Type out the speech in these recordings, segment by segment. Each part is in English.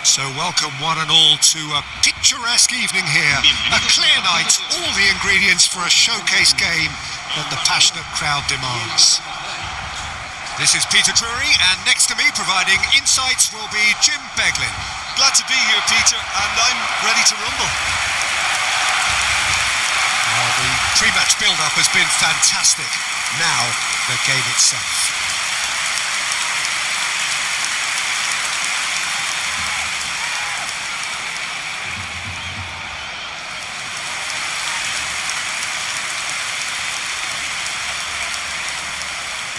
So welcome one and all to a picturesque evening here. A clear night, all the ingredients for a showcase game that the passionate crowd demands. This is Peter Drury, and next to me providing insights will be Jim Beglin. Glad to be here, Peter, and I'm ready to rumble. Well, the pre-match build-up has been fantastic. Now, the game itself.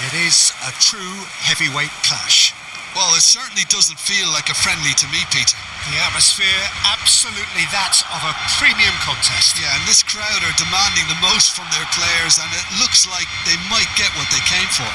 It is a true heavyweight clash. Well, it certainly doesn't feel like a friendly to me, Peter. The atmosphere, absolutely that of a premium contest. Yeah, and this crowd are demanding the most from their players, and it looks like they might get what they came for.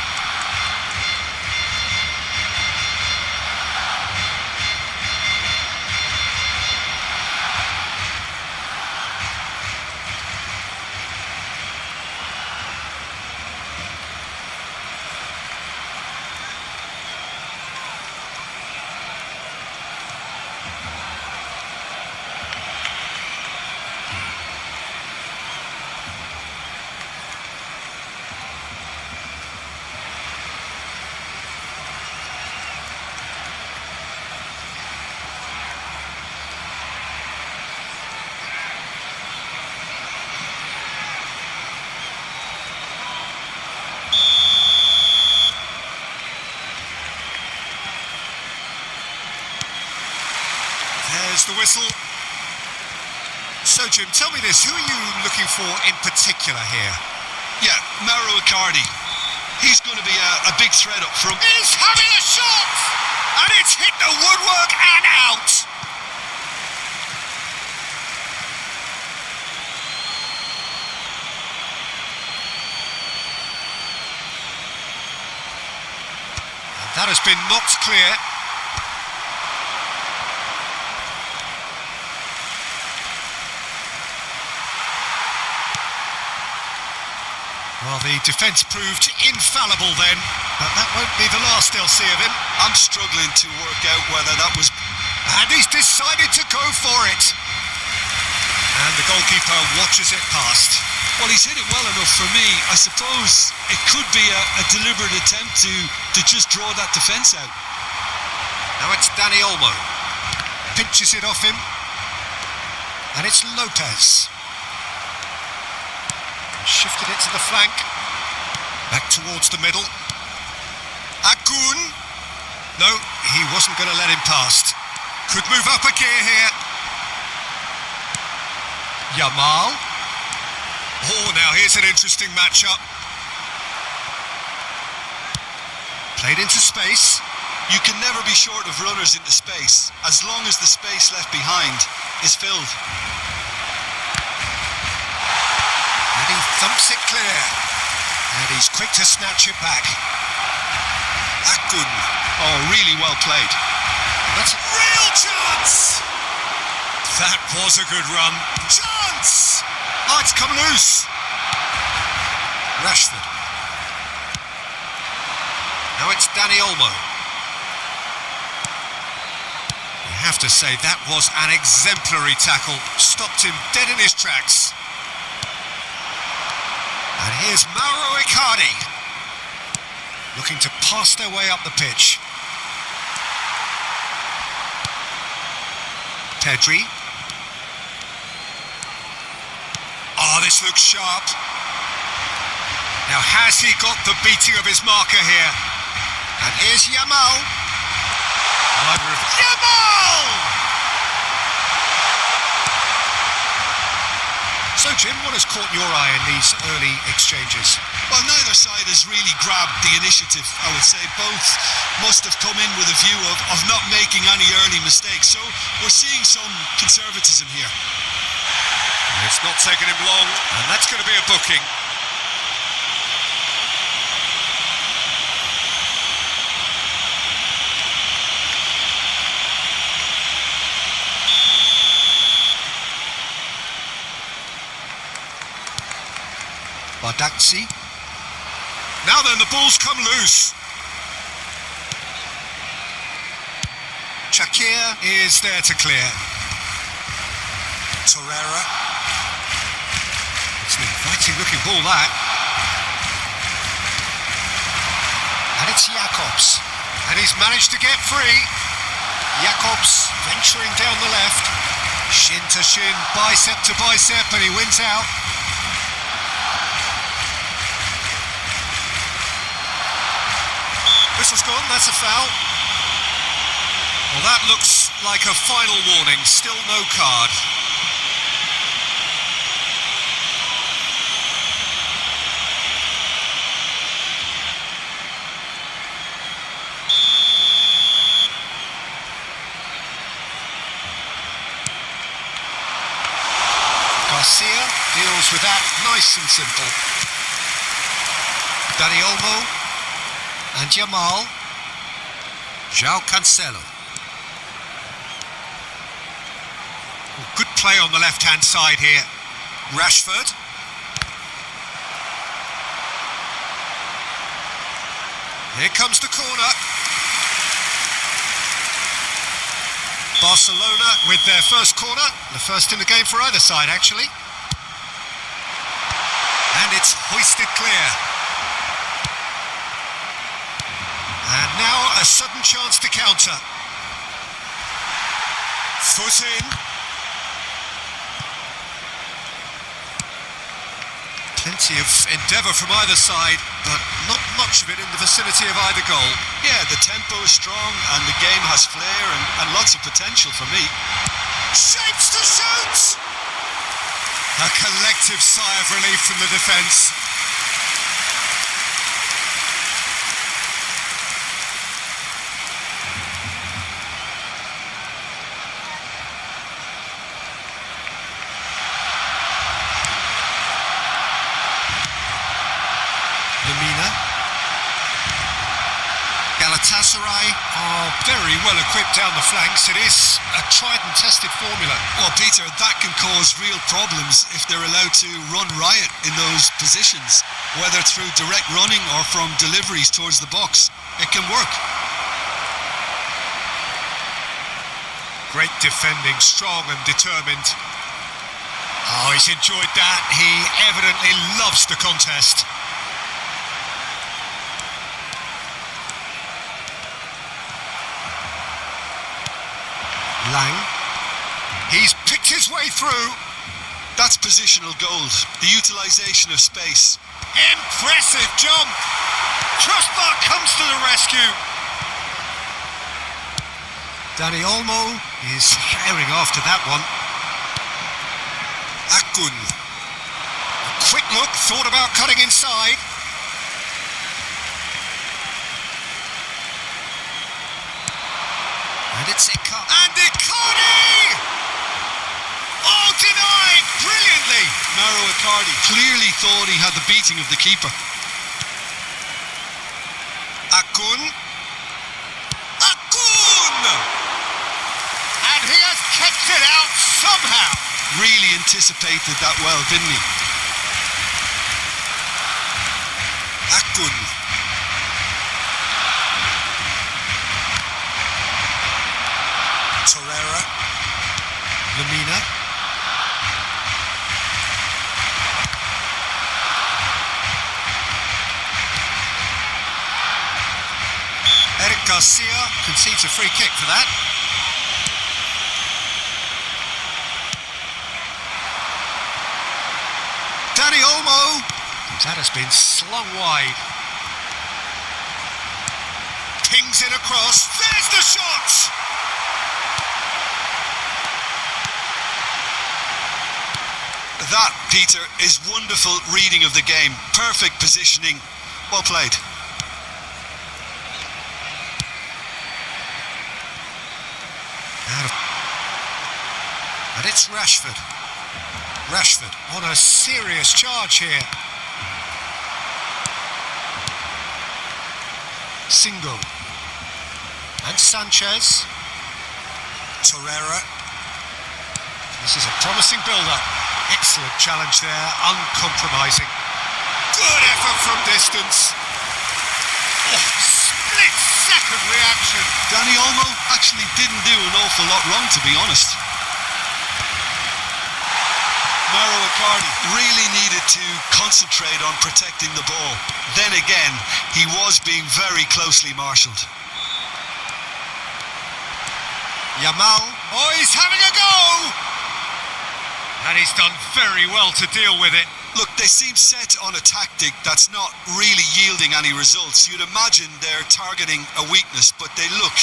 There's the whistle. So, Jim, tell me this. Who are you looking for in particular here? Yeah, Mauro Icardi. He's going to be a big threat up front. He's having a shot! And it's hit the woodwork and out! And that has been knocked clear. Well, the defence proved infallible then, but that won't be the last they'll see of him. I'm struggling to work out whether that was... And he's decided to go for it. And the goalkeeper watches it past. Well, he's hit it well enough for me. I suppose it could be a deliberate attempt to just draw that defence out. Now it's Dani Olmo. Pinches it off him. And it's Lopez. Shifted it to the flank. Back towards the middle. Agun. No, he wasn't going to let him past. Could move up a gear here. Yamal. Oh, now here's an interesting matchup. Played into space. You can never be short of runners into space, as long as the space left behind is filled. And he thumps it clear. And he's quick to snatch it back. Agun. Oh, really well played. That's a real chance! That was a good run. Chance! Oh, it's come loose. Rashford. Now it's Dani Olmo. You have to say that was an exemplary tackle. Stopped him dead in his tracks. And here's Mauro Icardi, looking to pass their way up the pitch. Pedri. Oh, this looks sharp. Now, has he got the beating of his marker here? And here's Yamal. Yamal! So, Jim, what has caught your eye in these early exchanges? Well, neither side has really grabbed the initiative, I would say. Both must have come in with a view of not making any early mistakes. So we're seeing some conservatism here. It's not taken him long, and that's going to be a booking. Bardazzi. Now then, the ball's come loose. Shakir is there to clear. Torreira. It's an inviting looking ball, that. And it's Jakobs. And he's managed to get free. Jakobs venturing down the left. Shin to shin, bicep to bicep, and he wins out. Whistle's gone, that's a foul. Well, that looks like a final warning, still no card. Garcia deals with that nice and simple. Dani Olmo and Yamal. João Cancelo. Good play on the left-hand side here. Rashford. Here comes the corner. Barcelona with their first corner. The first in the game for either side, actually. And it's hoisted clear. And now a sudden chance to counter. Foot in. Plenty of endeavour from either side, but not much of it in the vicinity of either goal. Yeah, the tempo is strong and the game has flair and lots of potential for me. Shapes to shoot! A collective sigh of relief from the defence. Galatasaray are very well equipped down the flanks. It is a tried and tested formula. Well, Peter, that can cause real problems if they're allowed to run riot in those positions, whether through direct running or from deliveries towards the box. It can work. Great defending, strong and determined. Oh, he's enjoyed that. He evidently loves the contest. Lang. He's picked his way through. That's positional gold, the utilisation of space. Impressive jump. Crossbar comes to the rescue. Dani Olmo is herring after that one. Akun. A quick look, thought about cutting inside. And it's Icardi. And Icardi! Oh, denied! Brilliantly! Mauro Icardi clearly thought he had the beating of the keeper. Akun. Akun! And he has kept it out somehow. Really anticipated that well, didn't he? Akun. Torreira. Lamina. Eric Garcia concedes a free kick for that. Dani Olmo. That has been slung wide. Pings it across. There's the shot! That, Peter, is wonderful reading of the game. Perfect positioning. Well played. And it's Rashford. Rashford on a serious charge here. Singo. And Sanchez. Torreira. This is a promising build-up. Excellent challenge there, uncompromising. Good effort from distance. Oh, split of reaction. Dani Olmo actually didn't do an awful lot wrong, to be honest. Mauro Icardi really needed to concentrate on protecting the ball. Then again, he was being very closely marshalled. Yamal. Oh, he's having a go! And he's done very well to deal with it. Look, they seem set on a tactic that's not really yielding any results. You'd imagine they're targeting a weakness, but they look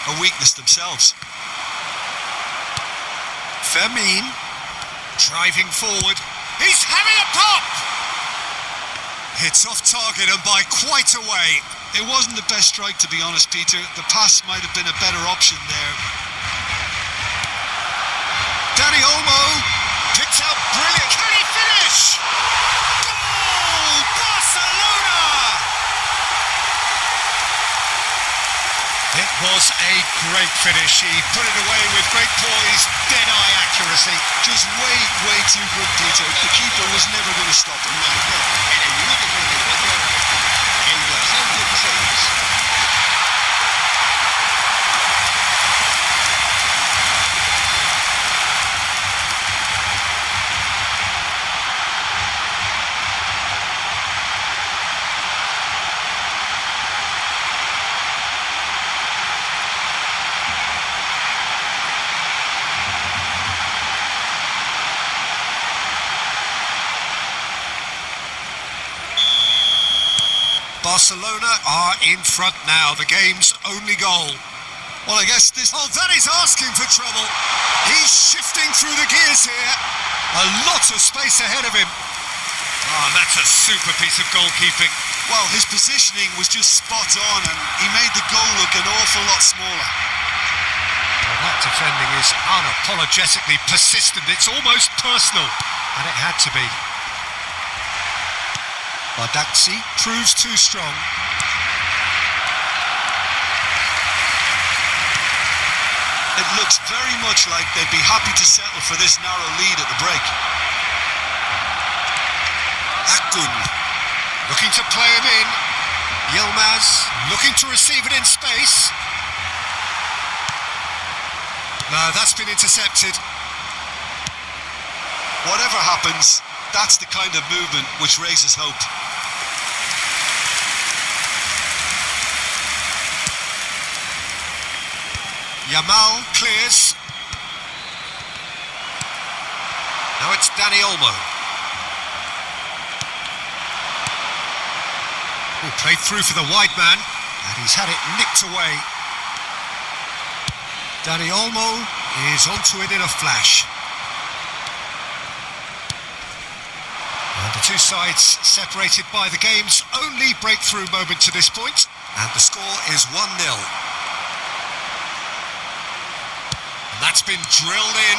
a weakness themselves. Fermin. Driving forward. He's having a pop! It's off target and by quite a way. It wasn't the best strike, to be honest, Peter. The pass might have been a better option there. Dani Olmo picks out brilliant. Can he finish? Goal! Barcelona! It was a great finish. He put it away with great poise, dead-eye accuracy. Just way too good, Peter. The keeper was never going to stop him. En el minuto 34, el dorsal 16. Barcelona are in front now, the game's only goal. Well, I guess this... Oh, that is asking for trouble. He's shifting through the gears here. A lot of space ahead of him. Oh, that's a super piece of goalkeeping. Well, his positioning was just spot on and he made the goal look an awful lot smaller. Well, that defending is unapologetically persistent. It's almost personal, and it had to be. Badaxi proves too strong. It looks very much like they'd be happy to settle for this narrow lead at the break. Akgun looking to play him in. Yilmaz looking to receive it in space. No, that's been intercepted. Whatever happens, that's the kind of movement which raises hope. Yamal clears. Now it's Dani Olmo. Who played through for the wide man, and he's had it nicked away. Dani Olmo is onto it in a flash. And the two sides separated by the game's only breakthrough moment to this point, and the score is 1-0. And that's been drilled in,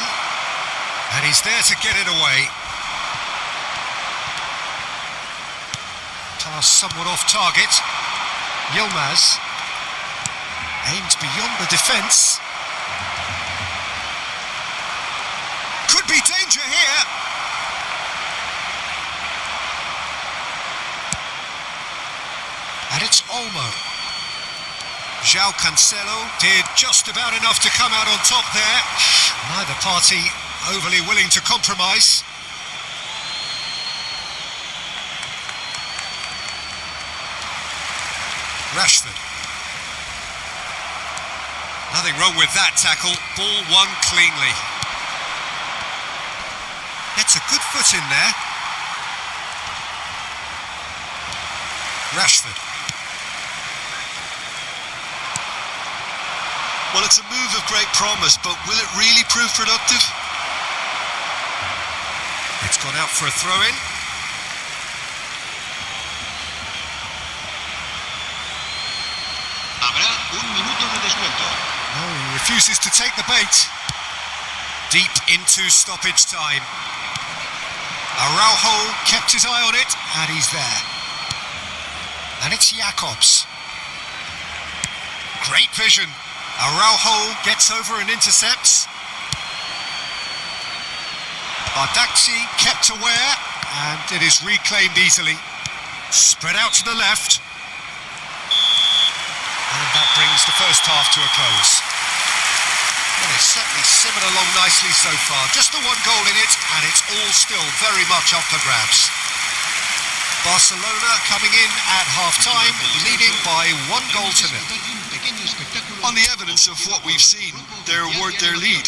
and he's there to get it away. Pass somewhat off target. Yilmaz aims beyond the defence. Could be danger here. And it's Olmo. João Cancelo did just about enough to come out on top there. Neither party overly willing to compromise. Rashford. Nothing wrong with that tackle. Ball won cleanly. Gets a good foot in there. Rashford. Well, it's a move of great promise, but will it really prove productive? It's gone out for a throw-in. Habrá un minuto de descuento. No, he refuses to take the bait. Deep into stoppage time. Araujo kept his eye on it, and he's there. And it's Jakobs. Great vision. Araujo gets over and intercepts. Badaxi kept aware, and it is reclaimed easily. Spread out to the left. And that brings the first half to a close. Well, it's certainly simmered along nicely so far. Just the one goal in it, and it's all still very much up for grabs. Barcelona coming in at half-time, leading by 1-0. On the evidence of what we've seen, they're worth their lead.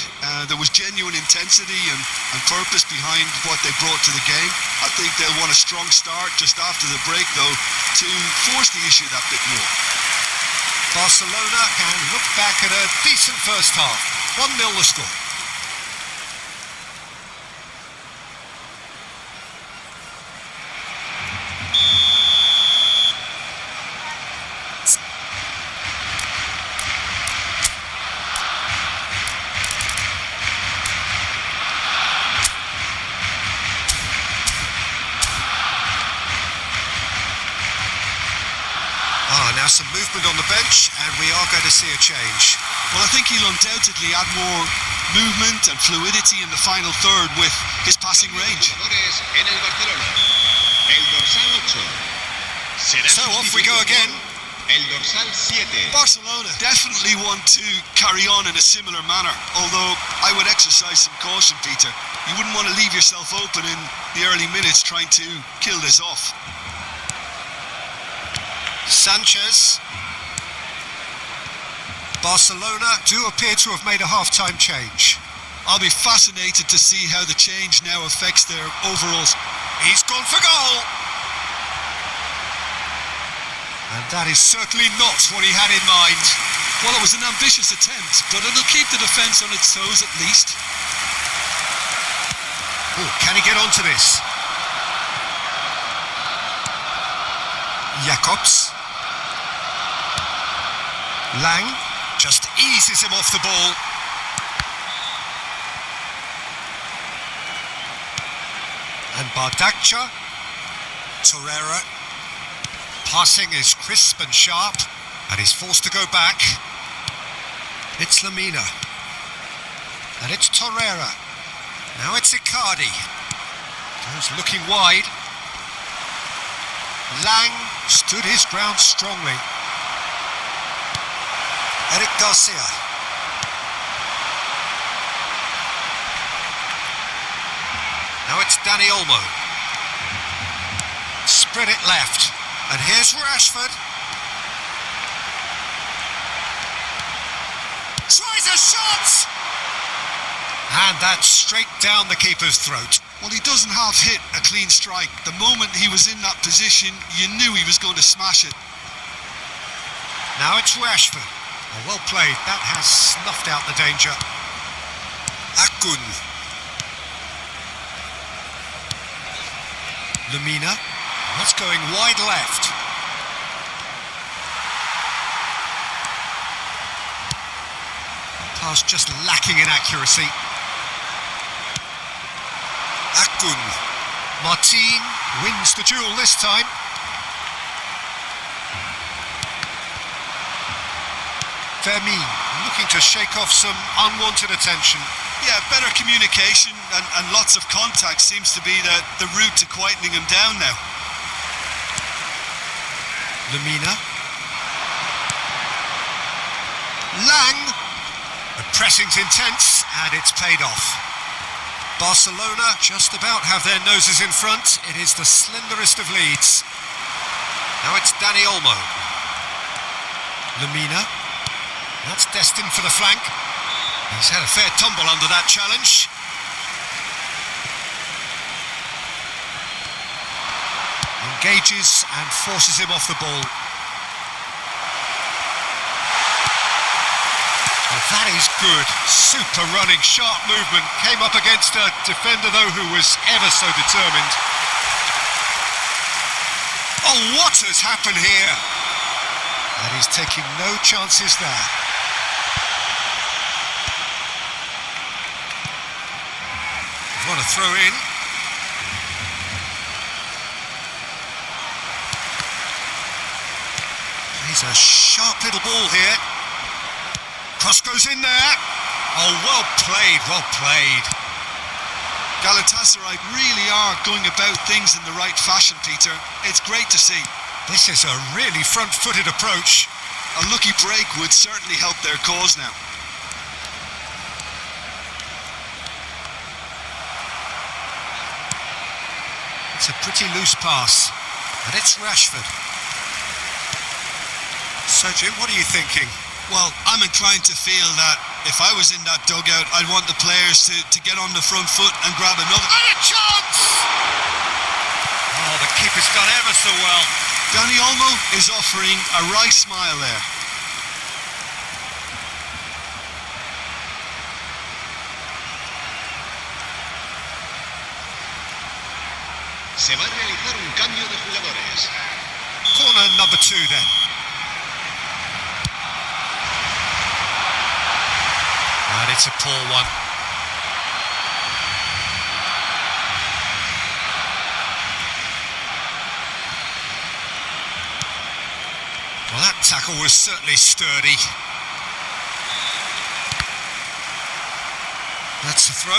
There was genuine intensity and purpose behind what they brought to the game. I think they'll want a strong start just after the break, though, to force the issue that bit more. Barcelona can look back at a decent first half. 1-0 the score. Now some movement on the bench, and we are going to see a change. Well, I think he'll undoubtedly add more movement and fluidity in the final third with his passing range. So off we go again. Barcelona definitely want to carry on in a similar manner, although I would exercise some caution, Peter. You wouldn't want to leave yourself open in the early minutes trying to kill this off. Sanchez. Barcelona do appear to have made a half-time change. I'll be fascinated to see how the change now affects their overalls. He's gone for goal. And that is certainly not what he had in mind. Well, it was an ambitious attempt, but it'll keep the defence on its toes at least. Oh, can he get onto this? Jacobs. Lang just eases him off the ball. And Bardakcha. Torreira. Passing is crisp and sharp, and he's forced to go back. It's Lamina. And it's Torreira. Now it's Icardi. Goes looking wide. Lang stood his ground strongly. Eric Garcia. Now it's Dani Olmo. Spread it left. And here's Rashford. Tries a shot! And that's straight down the keeper's throat. Well, he doesn't half hit a clean strike. The moment he was in that position, you knew he was going to smash it. Now it's Rashford. Oh, well played. That has snuffed out the danger. Akun. Lamina. That's going wide left. Pass just lacking in accuracy. Akun. Martin wins the duel this time. Fermin looking to shake off some unwanted attention. Yeah, better communication and lots of contact seems to be the route to quietening him down now. Lamina. Lang. The pressing's intense and it's paid off. Barcelona just about have their noses in front. It is the slenderest of leads. Now it's Dani Olmo. Lamina. That's destined for the flank. He's had a fair tumble under that challenge. Engages and forces him off the ball. Well, that is good. Super running, sharp movement. Came up against a defender, though, who was ever so determined. Oh, what has happened here? And he's taking no chances there. Want to throw in. He's a sharp little ball here. Cross goes in there. Oh, well played, well played. Galatasaray really are going about things in the right fashion, Peter. It's great to see. This is a really front-footed approach. A lucky break would certainly help their cause now. It's a pretty loose pass, and it's Rashford. So, Jim, what are you thinking? Well, I'm inclined to feel that if I was in that dugout, I'd want the players to get on the front foot and grab another. And a chance! Oh, the keeper's done ever so well. Dani Olmo is offering a wry smile there. Se va a realizar un cambio de jugadores. Corner number 2 then. And it's a poor one. Well, that tackle was certainly sturdy. That's a throw.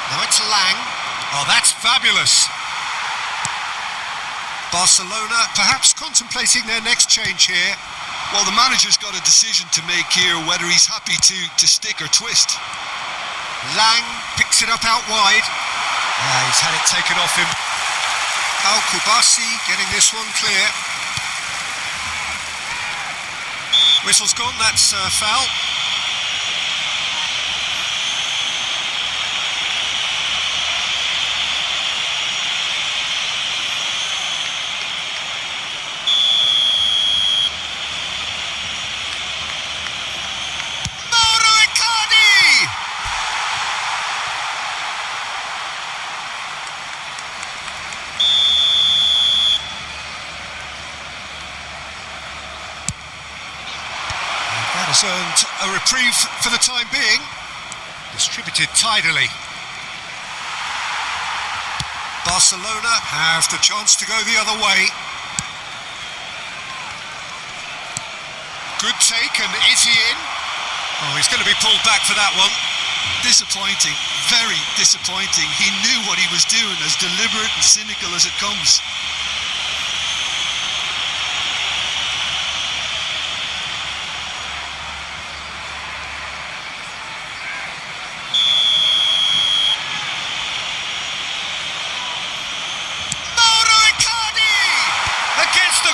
Now it's Lang. Oh, that's fabulous. Barcelona perhaps contemplating their next change here. Well, the manager's got a decision to make here whether he's happy to stick or twist. Lang picks it up out wide. He's had it taken off him. Kubasi getting this one clear. Whistle's gone, that's foul. Has earned a reprieve for the time being. Distributed tidily. Barcelona have the chance to go the other way. Good take, and is he in? Oh, he's going to be pulled back for that one. Disappointing, very disappointing. He knew what he was doing, as deliberate and cynical as it comes.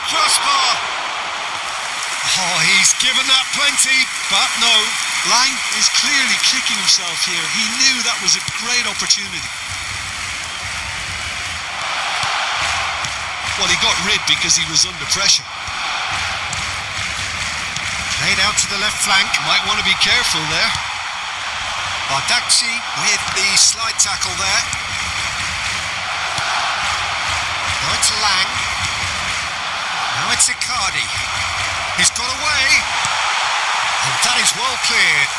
Crossbar. Oh, he's given that plenty, but no. Lang is clearly kicking himself here. He knew that was a great opportunity. Well, he got rid because he was under pressure. Played out to the left flank. Might want to be careful there. Bardaxi with the slide tackle there. Now it's Lang. Now it's Icardi. He's got away. And that is well cleared.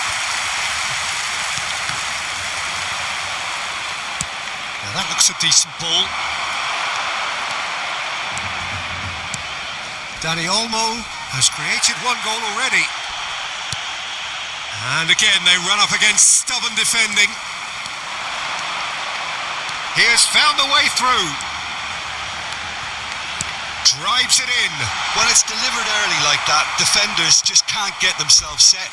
Now that looks a decent ball. Dani Olmo has created one goal already. And again they run up against stubborn defending. He has found a way through. Drives it in. When it's delivered early like that, defenders just can't get themselves set.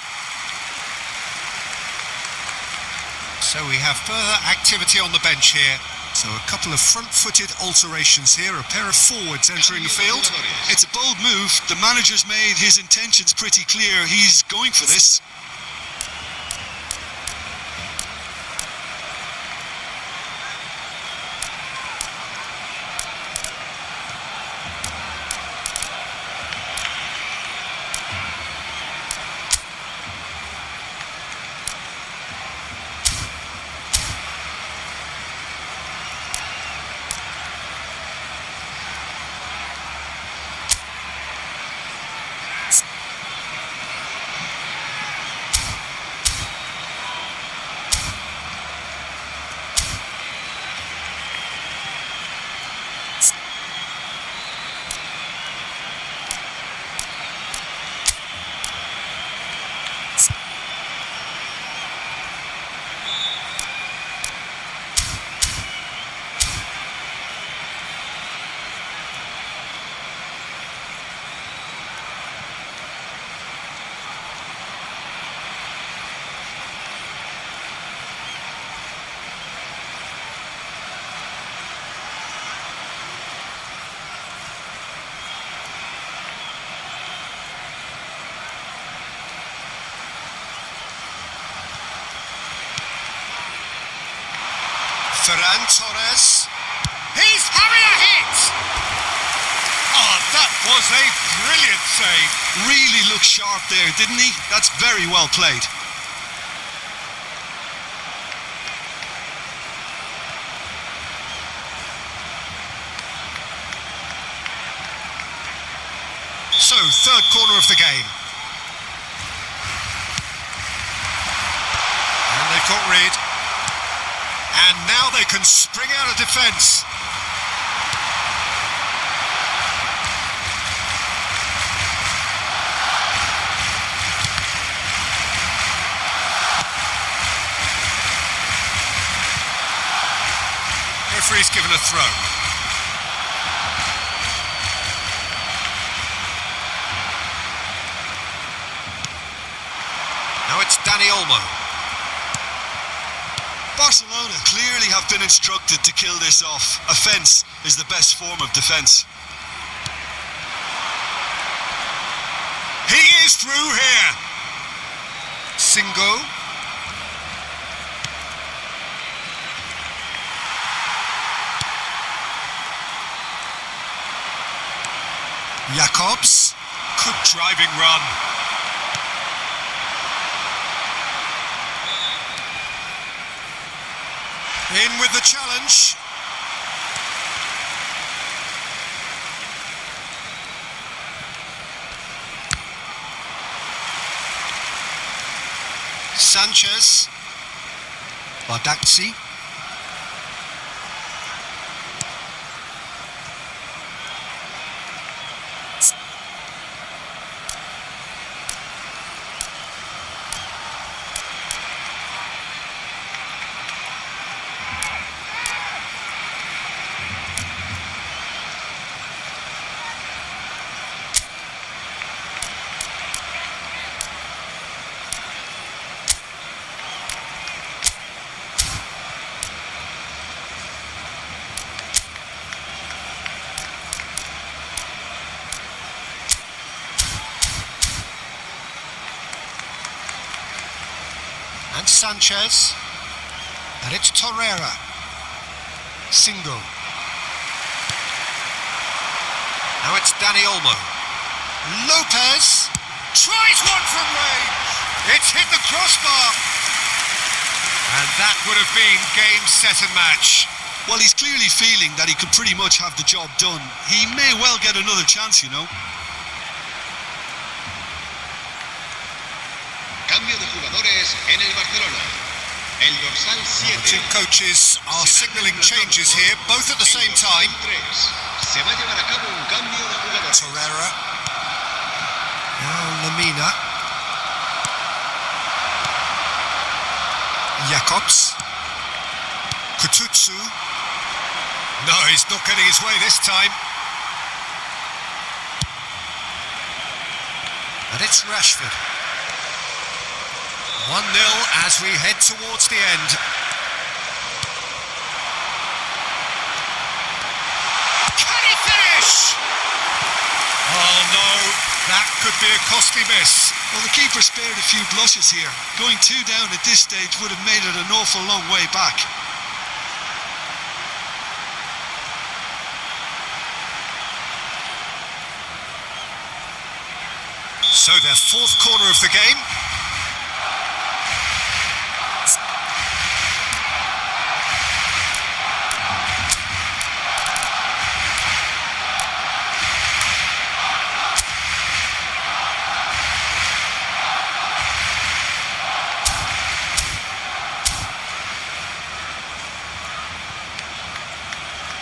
So we have further activity on the bench here. So a couple of front-footed alterations here, a pair of forwards entering the field. It's a bold move. The manager's made his intentions pretty clear. He's going for this. Ferran Torres. He's having a hit! Oh, that was a brilliant save. Really looked sharp there, didn't he? That's very well played. So, third corner of the game. And they've got rid. And now they can spring out of defence. Referee's given a throw. Now it's Dani Olmo. Barcelona clearly have been instructed to kill this off. Offence is the best form of defence. He is through here. Singo. Jacobs. Good driving run. In with the challenge. Sanchez. Bardakci. And Sanchez. And it's Torreira. Singo. Now it's Dani Olmo. Lopez. Tries one from range. It's hit the crossbar. And that would have been game, set and match. Well, he's clearly feeling that he could pretty much have the job done. He may well get another chance, you know. Cambio de jugadores en el Barcelona. El dorsal 7. The two coaches are signalling changes here, both at the same time. Se va a llevar a cabo un cambio de jugadores. Torreira. Now Lamina. Jacobs. Kututsu. No, he's not getting his way this time. And it's Rashford. 1-0 as we head towards the end. Can he finish? Oh no, that could be a costly miss. Well, the keeper spared a few blushes here. Going 2 down at this stage would have made it an awful long way back. So their fourth corner of the game.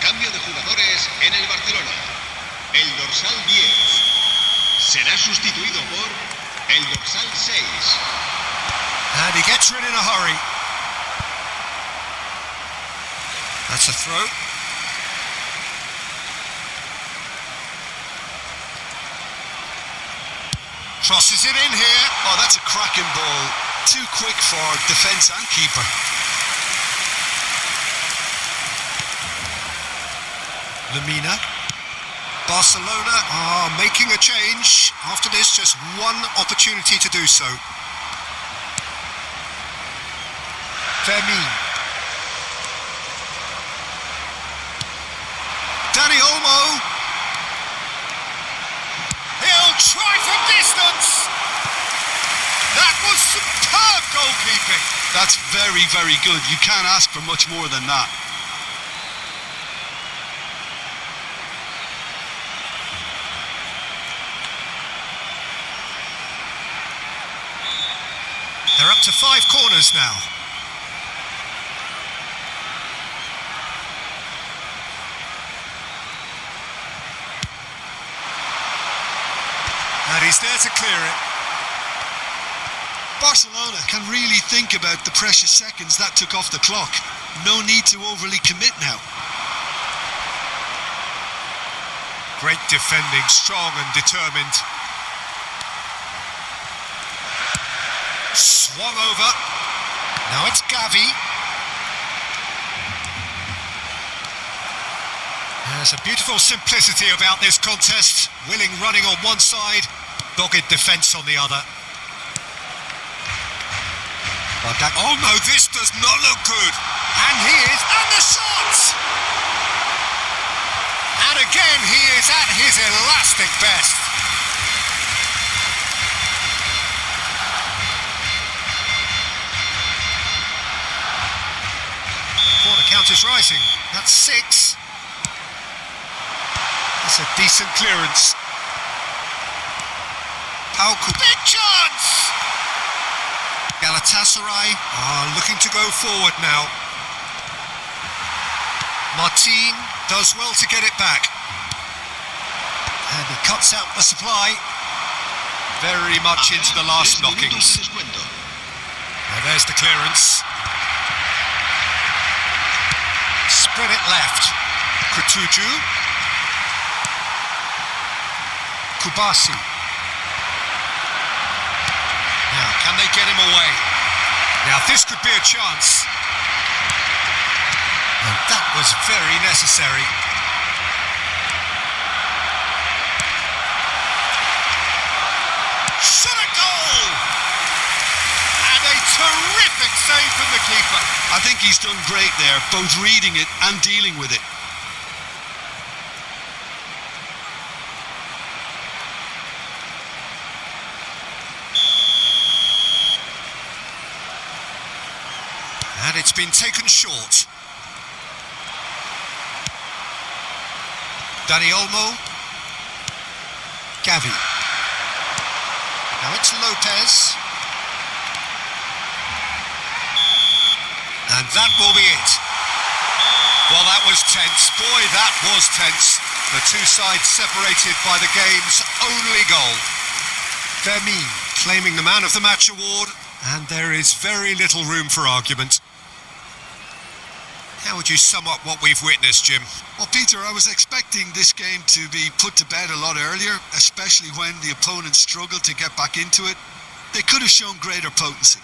Cambio de jugadores en el Barcelona. El dorsal 10 será sustituido por el dorsal 6. And he gets rid in a hurry. That's a throw. Crosses it in here. Oh, that's a cracking ball. Too quick for defence and keeper. Lamina. Barcelona are making a change. After this, just one opportunity to do so. Fermin. Dani Olmo. He'll try from distance. That was superb goalkeeping. That's very, very good. You can't ask for much more than that. They're up to 5 corners now. And he's there to clear it. Barcelona can really think about the precious seconds that took off the clock. No need to overly commit now. Great defending, strong and determined. Swung over. Now it's Gavi. There's a beautiful simplicity about this contest. Willing running on one side, dogged defence on the other. Oh no, this does not look good. And he is, and the shot! And again he is at his elastic best. Corner count is rising. That's 6. That's a decent clearance. Big chance! Galatasaray are looking to go forward now. Martin does well to get it back. And he cuts out the supply. Very much into the last knockings. Now there's the clearance. Spread it left. Kutucu. Kubasi. Now, can they get him away? Now, this could be a chance. And that was very necessary. Shot a goal! And a terrific save from the keeper. I think he's done great there, both reading it and dealing with it. And it's been taken short. Dani Olmo. Gavi. Now it's Lopez. And that will be it. Well, that was tense. Boy, that was tense. The two sides separated by the game's only goal. Vermeer claiming the Man of the Match award, and there is very little room for argument. How would you sum up what we've witnessed, Jim? Well, Peter, I was expecting this game to be put to bed a lot earlier, especially when the opponents struggled to get back into it. They could have shown greater potency.